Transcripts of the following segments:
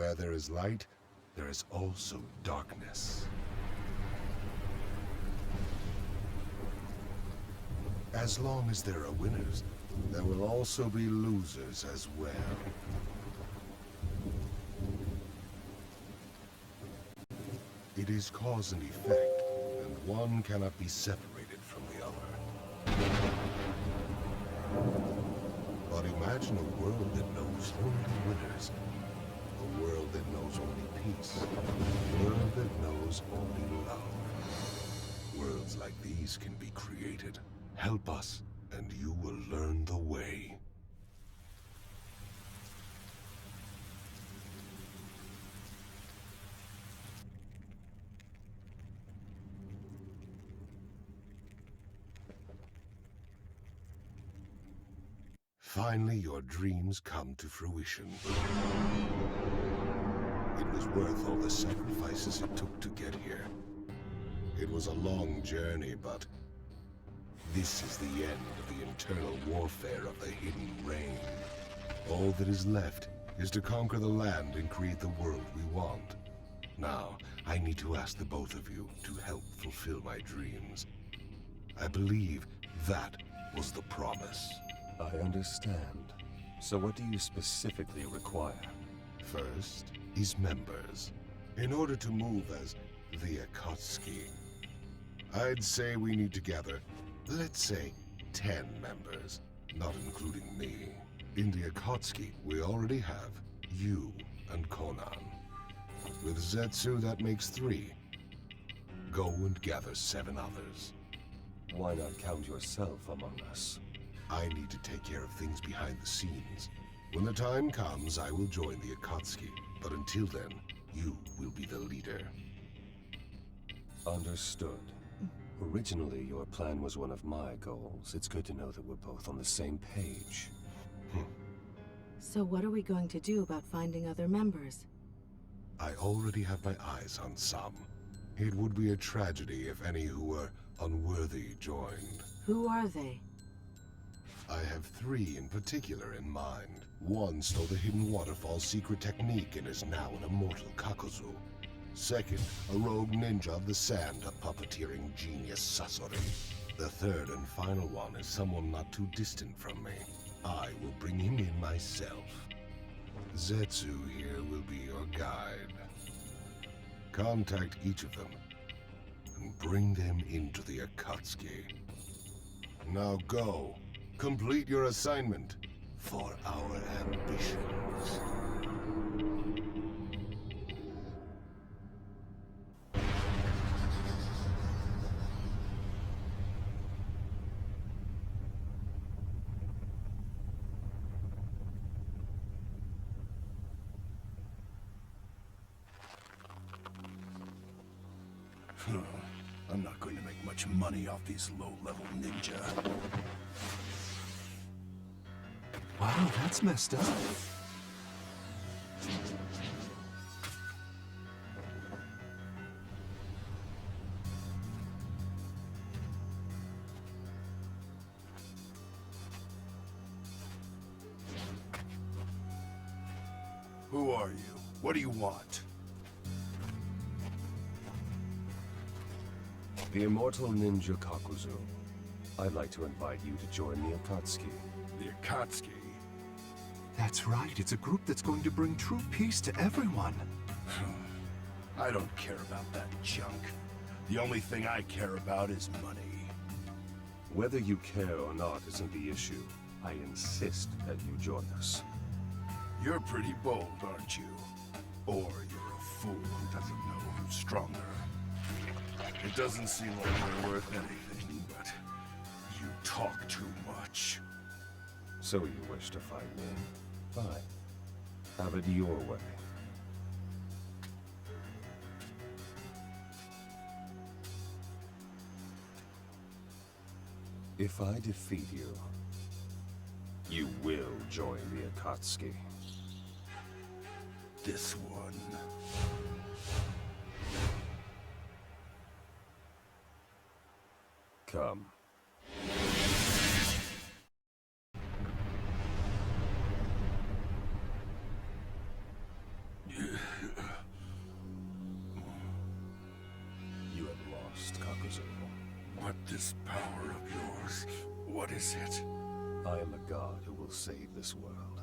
Where there is light, there is also darkness. As long as there are winners, there will also be losers as well. It is cause and effect, and one cannot be separated from the other. But imagine a world that knows only winners. A world that knows only peace. A world that knows only love. Worlds like these can be created. Help us, and you will learn the way. Finally, your dreams come to fruition. It was worth all the sacrifices it took to get here. It was a long journey, but this is the end of the internal warfare of the Hidden Reign. All that is left is to conquer the land and create the world we want. Now, I need to ask the both of you to help fulfill my dreams. I believe that was the promise. I understand. So what do you specifically require? First is members. In order to move as the Akatsuki, I'd say we need to gather, let's say, 10 members, not including me. In the Akatsuki, we already have you and Conan. With Zetsu, that makes 3. Go and gather 7 others. Why not count yourself among us? I need to take care of things behind the scenes. When the time comes, I will join the Akatsuki. But until then, you will be the leader. Understood. Originally, your plan was one of my goals. It's good to know that we're both on the same page. So what are we going to do about finding other members? I already have my eyes on some. It would be a tragedy if any who were unworthy joined. Who are they? I have 3 in particular in mind. One stole the Hidden Waterfall's secret technique and is now an immortal Kakuzu. Second, a rogue ninja of the sand, a puppeteering genius Sasori. The third and final one is someone not too distant from me. I will bring him in myself. Zetsu here will be your guide. Contact each of them and bring them into the Akatsuki. Now go. Complete your assignment for our ambitions. I'm not going to make much money off these low-level ninja. Wow, that's messed up. Who are you? What do you want? The immortal ninja Kakuzu. I'd like to invite you to join the Akatsuki. The Akatsuki? That's right, it's a group that's going to bring true peace to everyone. I don't care about that junk. The only thing I care about is money. Whether you care or not isn't the issue. I insist that you join us. You're pretty bold, aren't you? Or you're a fool who doesn't know who's stronger. It doesn't seem like you're worth anything, but you talk too much. So you wish to fight me? Fine. Have it your way. If I defeat you, you will join the Akatsuki. This one. Come. this power of yours? What is it? I am a god who will save this world.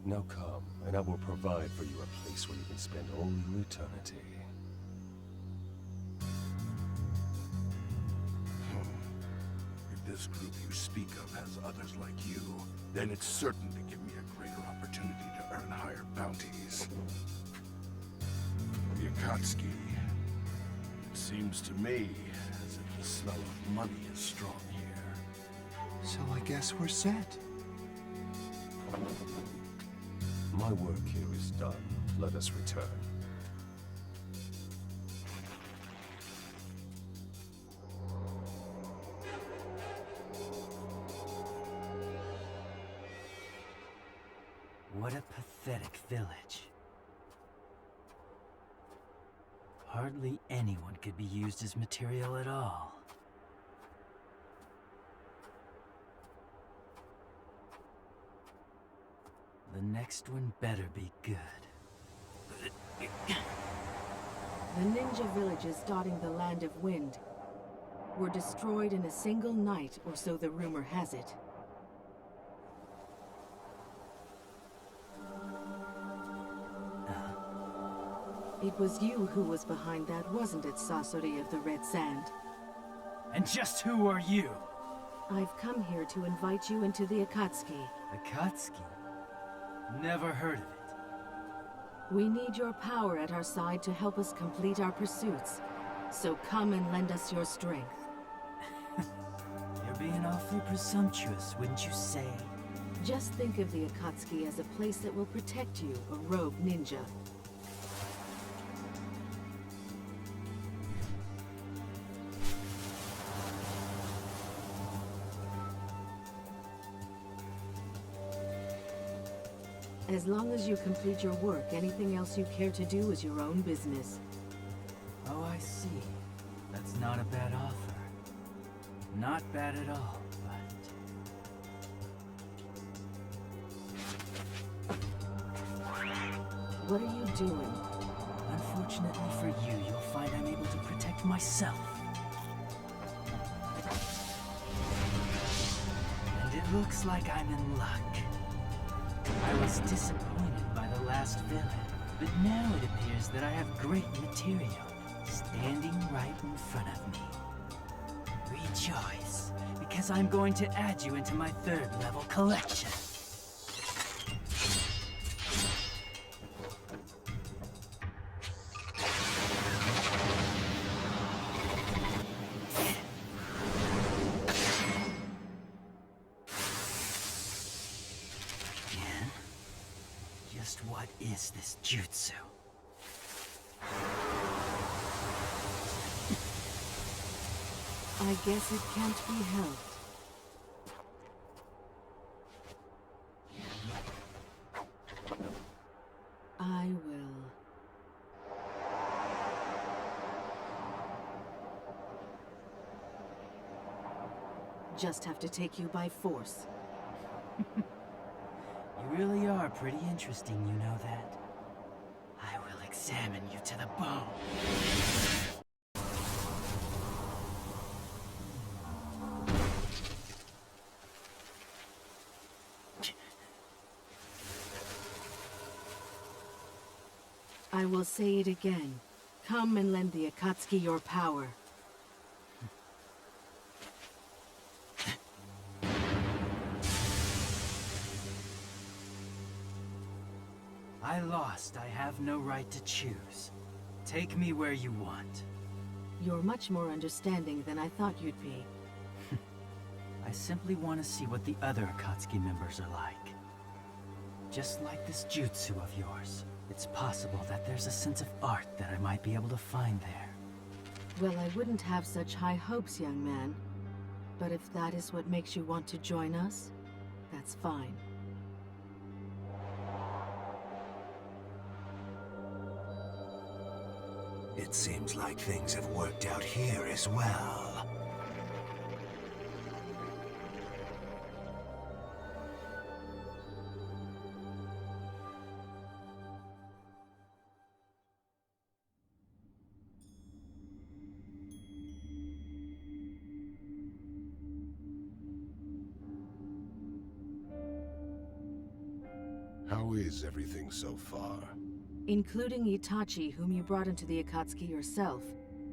Now come, and I will provide for you a place where you can spend all your eternity. If this group you speak of has others like you, then it's certain to give me a greater opportunity to earn higher bounties. The Akatsuki. It seems to me as if the smell of money is strong here. So I guess we're set. My work here is done. Let us return. What a pathetic village. Hardly anyone could be used as material at all. The next one better be good. The ninja villages dotting the Land of Wind were destroyed in a single night, or so the rumor has it. It was you who was behind that, wasn't it, Sasori of the Red Sand? And just who are you? I've come here to invite you into the Akatsuki. Akatsuki? Never heard of it. We need your power at our side to help us complete our pursuits. So come and lend us your strength. You're being awfully presumptuous, wouldn't you say? Just think of the Akatsuki as a place that will protect you, a rogue ninja. As long as you complete your work, anything else you care to do is your own business. Oh, I see. That's not a bad offer. Not bad at all, but... What are you doing? Unfortunately for you, you'll find I'm able to protect myself. And it looks like I'm in luck. I was disappointed by the last villain, but now it appears that I have great material standing right in front of me. Rejoice, because I'm going to add you into my third level collection. Just what is this jutsu? I guess it can't be helped. I will. Just have to take you by force. You really are pretty interesting, you know that? I will examine you to the bone. I will say it again. Come and lend the Akatsuki your power. I lost. I have no right to choose. Take me where you want. You're much more understanding than I thought you'd be. I simply want to see what the other Akatsuki members are like. Just like this jutsu of yours, it's possible that there's a sense of art that I might be able to find there. Well, I wouldn't have such high hopes, young man. But if that is what makes you want to join us, that's fine. It seems like things have worked out here as well. How is everything so far? Including Itachi, whom you brought into the Akatsuki yourself.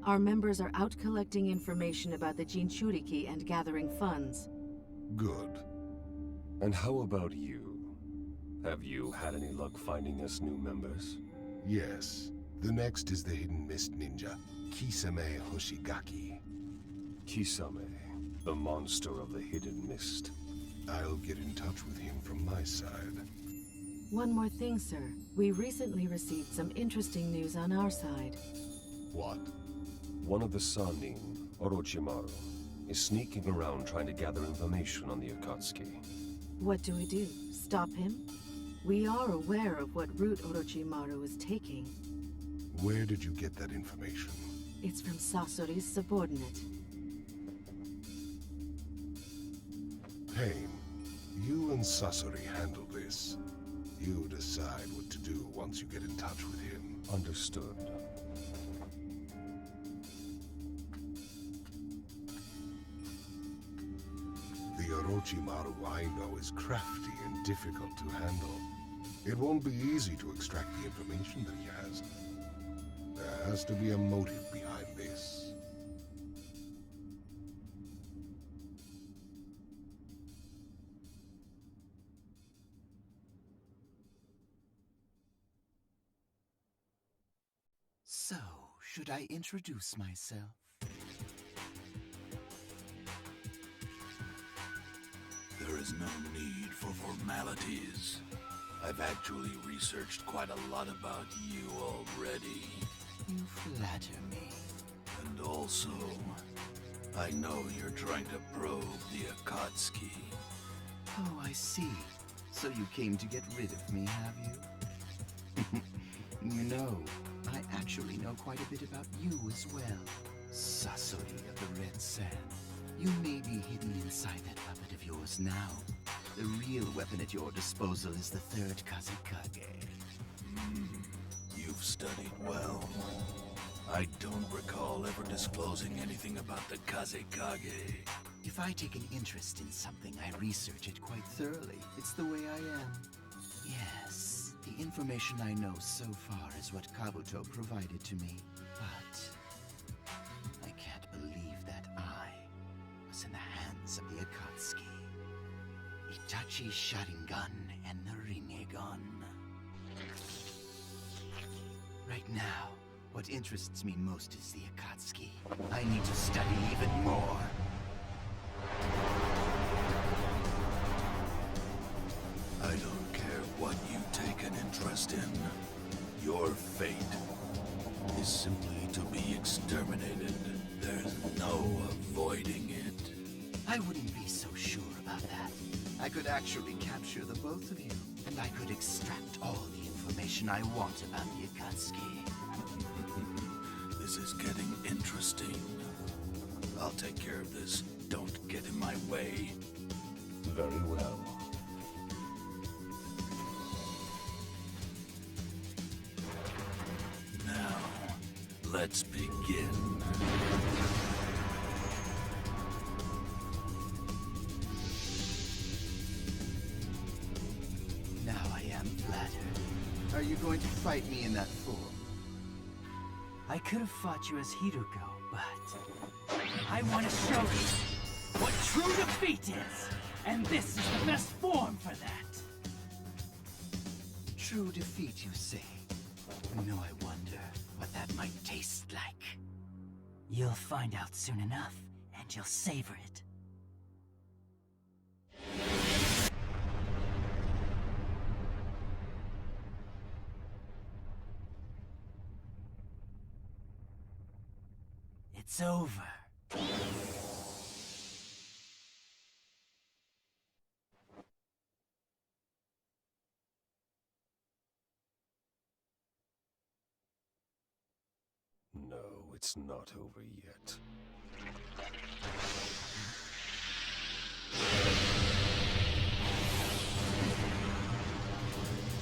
Our members are out collecting information about the Jinchuriki and gathering funds. Good. And how about you? Have you had any luck finding us new members? Yes. The next is the Hidden Mist Ninja, Kisame Hoshigaki. Kisame, the monster of the Hidden Mist. I'll get in touch with him from my side. One more thing, sir. We recently received some interesting news on our side. What? One of the Sannin, Orochimaru, is sneaking around trying to gather information on the Akatsuki. What do we do? Stop him? We are aware of what route Orochimaru is taking. Where did you get that information? It's from Sasori's subordinate. Pain, you and Sasori handle this. You decide what to do once you get in touch with him. Understood. The Orochimaru I know is crafty and difficult to handle. It won't be easy to extract the information that he has. There has to be a motive behind this. So, should I introduce myself? There is no need for formalities. I've actually researched quite a lot about you already. You flatter me. And also, I know you're trying to probe the Akatsuki. Oh, I see. So you came to get rid of me, have you? You know, I actually know quite a bit about you as well. Sasori of the Red Sand. You may be hidden inside that puppet of yours now. The real weapon at your disposal is the third Kazekage. You've studied well. I don't recall ever disclosing anything about the Kazekage. If I take an interest in something, I research it quite thoroughly. It's the way I am. Yes, the information I know so far is what Kabuto provided to me. But I can't believe that I was in the hands of the Akatsuki. Itachi's Sharingan and the Rinnegan. Right now, what interests me most is the Akatsuki. I need to study even more. I don't care what you take an interest in. Your fate is simply to be exterminated. There's no avoiding it. I wouldn't be so sure about that. I could actually capture the both of you, and I could extract all the information I want about the Akatsuki. This is getting interesting. I'll take care of this. Don't get in my way. Very well. Now, let's begin. Now I am flattered. Are you going to fight me in that form? I could have fought you as Hiruko, but I want to show you what true defeat is, and this is the best form for that. True defeat, you say? No, I wonder what that might taste like. You'll find out soon enough, and you'll savor it. It's over. No, it's not over yet.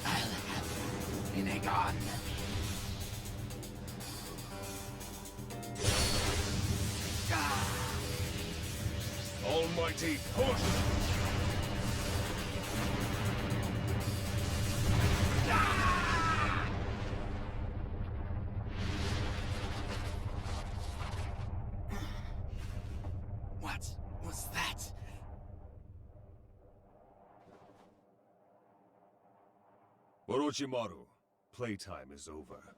I'll have Rinnegan. Almighty push! Orochimaru, playtime is over.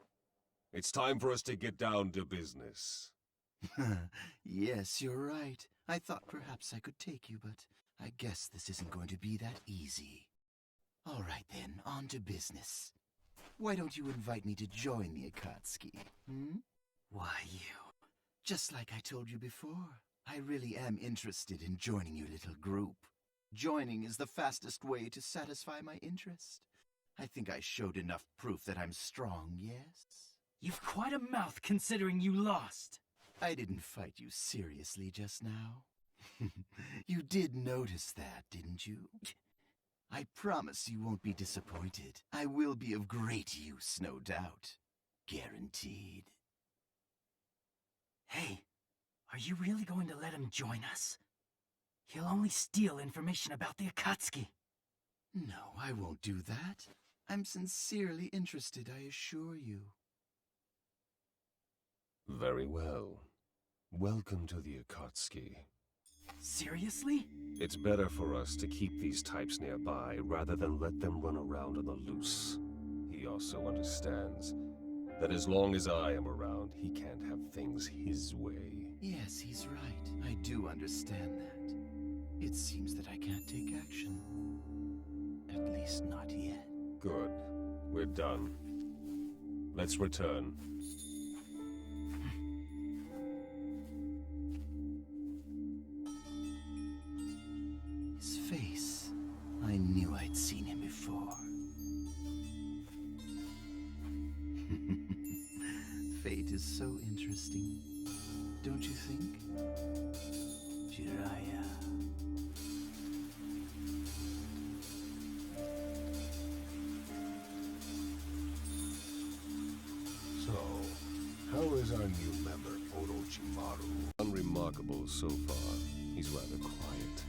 It's time for us to get down to business. Yes, you're right. I thought perhaps I could take you, but I guess this isn't going to be that easy. All right then, on to business. Why don't you invite me to join the Akatsuki, hmm? Why you? Just like I told you before, I really am interested in joining your little group. Joining is the fastest way to satisfy my interest. I think I showed enough proof that I'm strong, yes? You've quite a mouth considering you lost. I didn't fight you seriously just now. You did notice that, didn't you? I promise you won't be disappointed. I will be of great use, no doubt. Guaranteed. Hey, are you really going to let him join us? He'll only steal information about the Akatsuki. No, I won't do that. I'm sincerely interested, I assure you. Very well. Welcome to the Akatsuki. Seriously? It's better for us to keep these types nearby rather than let them run around on the loose. He also understands that as long as I am around, he can't have things his way. Yes, he's right. I do understand that. It seems that I can't take action. At least not yet. Good. We're done. Let's return. His face. I knew I'd seen him before. Fate is so interesting. Don't you think? Jiraiya. So, how is our new member, Orochimaru? Unremarkable so far. He's rather quiet.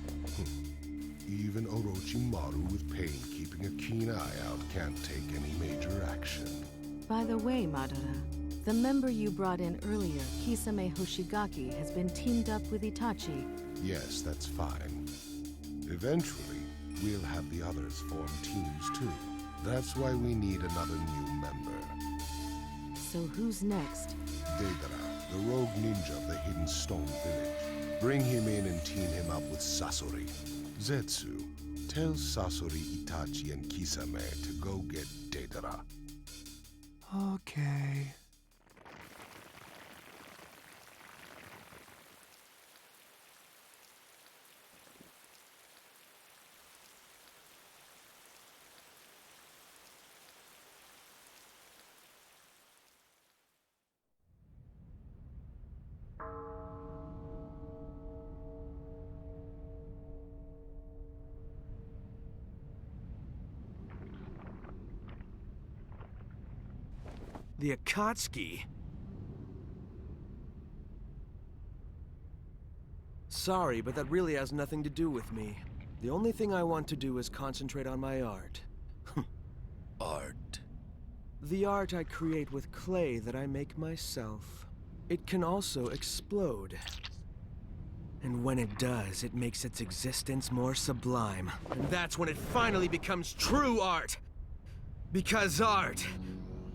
Even Orochimaru with pain keeping a keen eye out can't take any major action. By the way, Madara, the member you brought in earlier, Kisame Hoshigaki, has been teamed up with Itachi. Yes, that's fine. Eventually, we'll have the others form teams too. That's why we need another new member. So who's next? Deidara, the rogue ninja of the Hidden Stone Village. Bring him in and team him up with Sasori. Zetsu, tell Sasori, Itachi, and Kisame to go get Deidara. Okay. The Akatsuki? Sorry, but that really has nothing to do with me. The only thing I want to do is concentrate on my art. Art. The art I create with clay that I make myself. It can also explode. And when it does, it makes its existence more sublime. And that's when it finally becomes true art! Because art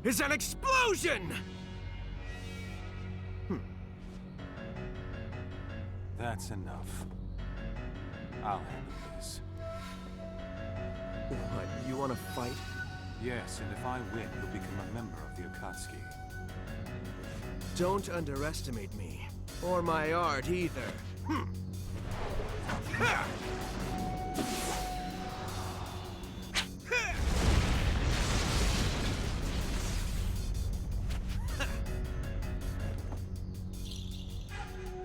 is an explosion! That's enough. I'll handle this. What, you want to fight? Yes, and if I win, you'll become a member of the Akatsuki. Don't underestimate me. Or my art, either. Ha!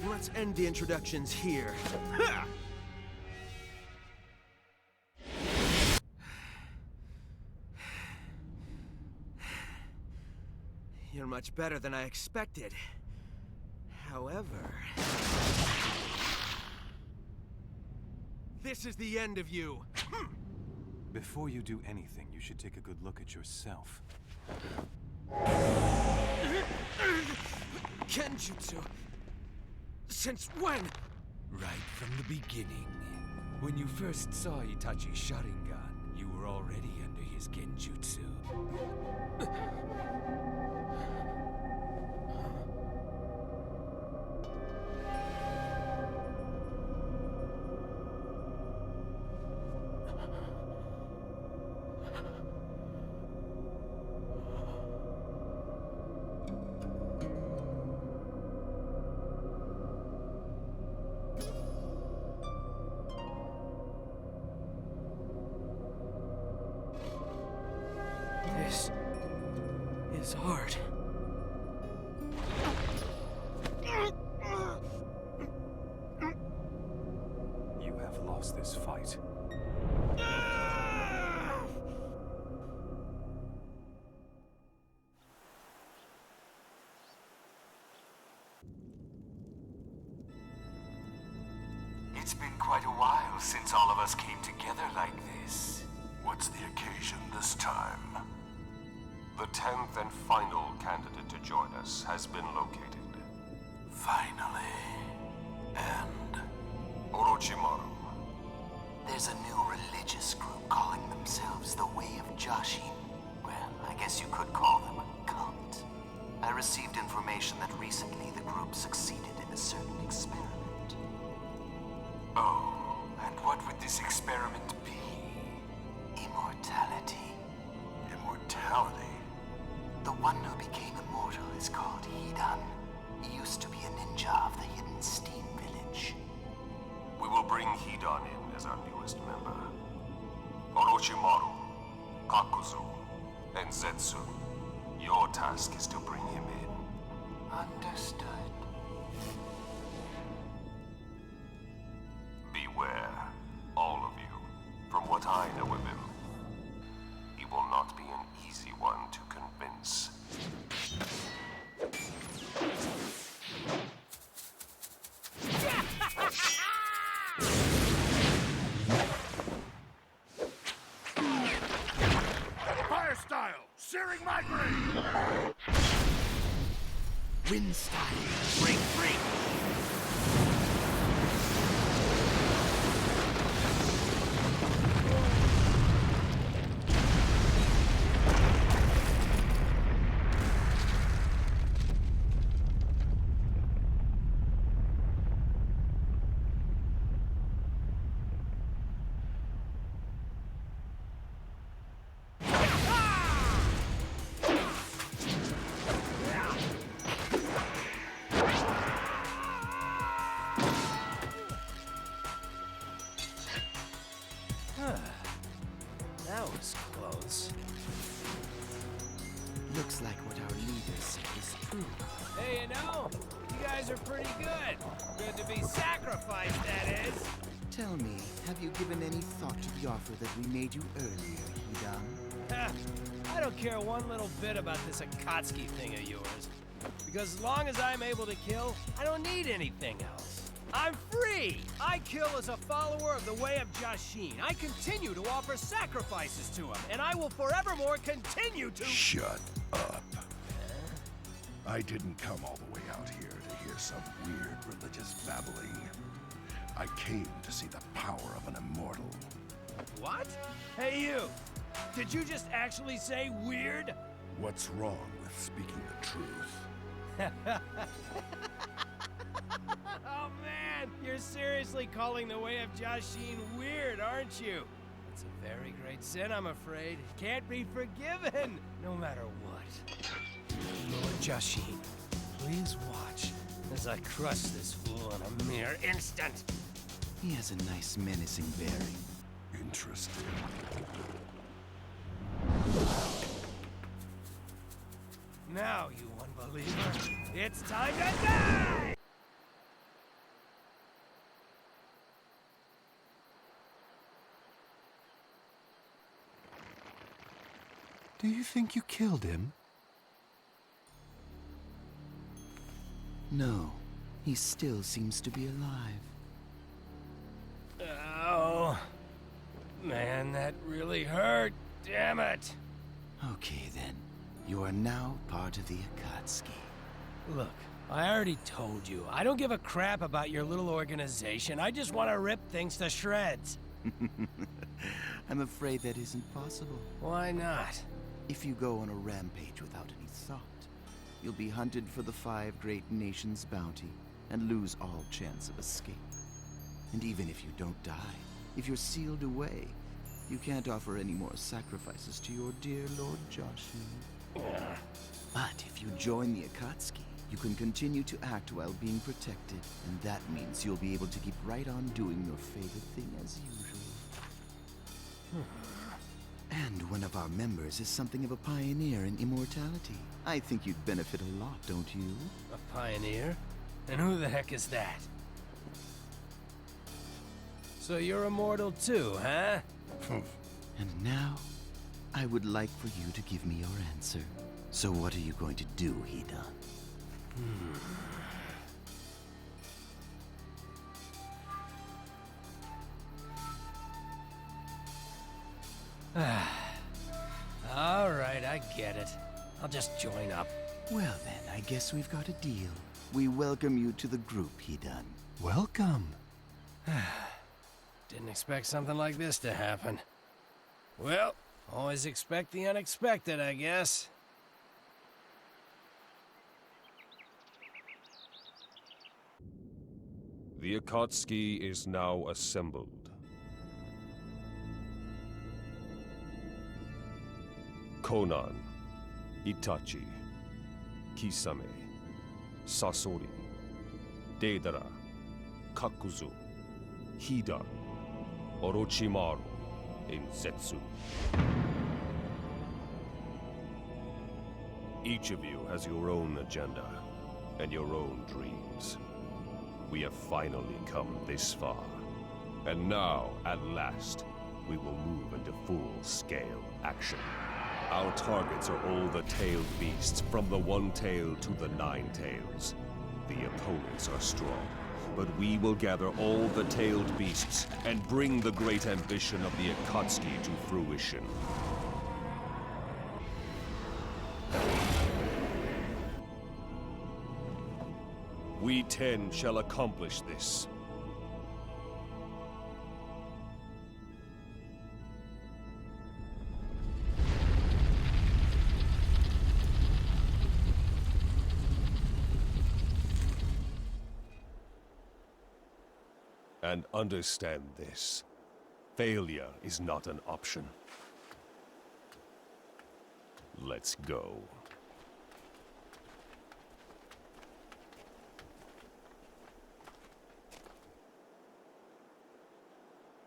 Let's end the introductions here. Ha! You're much better than I expected. However... this is the end of you! Before you do anything, you should take a good look at yourself. Kenjutsu? Since when? Right from the beginning. When you first saw Itachi's Sharingan, you were already under his genjutsu. This is hard. You have lost this fight. It's been quite a while since all of us came together like this. What's the occasion this time? The 10th and final candidate to join us has been located. Finally. And Orochimaru. there's a new religious group calling themselves the Way of Jashin. Well, I guess you could call them a cult. I received information that recently the group succeeded in a certain experiment. Oh, and what would this experiment be? Immortality. Immortality? The one who became immortal is called Hidan. He used to be a ninja of the hidden steam village. We will bring Hidan in as our newest member. Orochimaru, Kakuzu, and Zetsu. Your task is to bring him in. Understood. Beware, all of you. From what I know of him, he will not be an easy one to convince. Fire style! Searing my brain! Wind style. Break free. That was close. Looks like what our leader said is true. Hey, you know, you guys are pretty good. Good to be sacrificed, that is. Tell me, have you given any thought to the offer that we made you earlier, Hidan? Ha, I don't care one little bit about this Akatsuki thing of yours. Because as long as I'm able to kill, I don't need anything else. I'm free! I kill as a follower of the Way of Jashin. I continue to offer sacrifices to him, and I will forevermore continue to— Shut up. I didn't come all the way out here to hear some weird religious babbling. I came to see the power of an immortal. What? Hey, you! Did you just actually say weird? What's wrong with speaking the truth? Oh man, you're seriously calling the Way of Jashin weird, aren't you? It's a very great sin, I'm afraid. It can't be forgiven, no matter what. Lord Jashin, please watch as I crush this fool in a mere instant. He has a nice menacing bearing. Interesting. Now, you unbeliever, it's time to die! Do you think you killed him? No, he still seems to be alive. Oh, man, that really hurt. Damn it. Okay then, you are now part of the Akatsuki. Look, I already told you, I don't give a crap about your little organization. I just want to rip things to shreds. I'm afraid that isn't possible. Why not? If you go on a rampage without any thought, you'll be hunted for the 5 great nations' bounty and lose all chance of escape. And even if you don't die, if you're sealed away, you can't offer any more sacrifices to your dear Lord Joshi. But if you join the Akatsuki, you can continue to act while being protected, and that means you'll be able to keep right on doing your favorite thing as usual. And one of our members is something of a pioneer in immortality. I think you'd benefit a lot, don't you? A pioneer? And who the heck is that? So you're immortal too, huh? And now, I would like for you to give me your answer. So what are you going to do, Hidan? All right, I get it. I'll just join up. Well then, I guess we've got a deal. We welcome you to the group, Hidan. Welcome. Didn't expect something like this to happen. Well, always expect the unexpected, I guess. The Akatsuki is now assembled. Conan, Itachi, Kisame, Sasori, Deidara, Kakuzu, Hidan, Orochimaru, and Zetsu. Each of you has your own agenda and your own dreams. We have finally come this far. And now, at last, we will move into full-scale action. Our targets are all the tailed beasts, from the one tail to the 9 tails. The opponents are strong, but we will gather all the tailed beasts and bring the great ambition of the Akatsuki to fruition. We 10 shall accomplish this. And understand this. Failure is not an option. Let's go.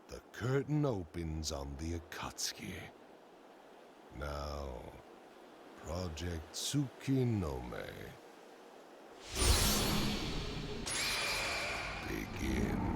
The curtain opens on the Akatsuki. Now, Project Tsukinome. Begin.